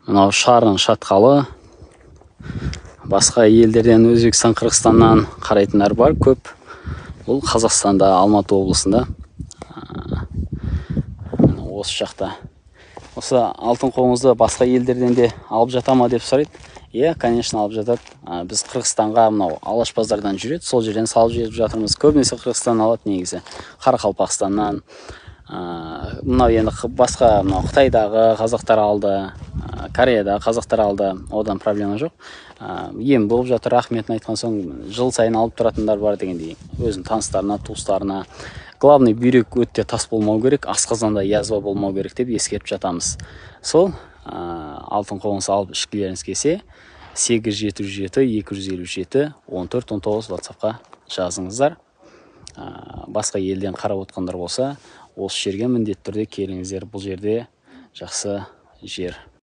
мынау шарын шатқалы. Басқа елдерден, Өзбекстан, Қырғызстаннан қарайтындар бар көп. Бұл Қазақстанда, Алматы облысында. Осы жақта. Осы алтын қоңызды басқа елдерден де алып жата ма деп сұрайды. Иә, конечно, алып жатады. Біз Қырғызстанға мынау Алаш базардан жүреді, сол жерден салып жетіп жатырмыз. Көбінесе Қырғызстан алады негізі. Қарақалпақстаннан. Мынау енді басқа Қытайдағы қазақтар алды, Кореяда қазақтар алды, одан проблема жоқ. Ем болып жатыр, рахметін айтқан соң жыл сайын алып тұратындар бар дегендей. Өзінің таныстарына, туыстарына. Главный, бүйрек өте тас болмау керек, асқазанда язва болмау керек деп ескеріп жатамыз. Сол алтын қоңыз алып ішкілеріңіз келсе, 877-257-14-19 WhatsAppқа жазыңыздар. Басқа елден қарап отқандар болса, осы жерге міндетті түрде келіңіздер. Бұл жерде жақсы жер.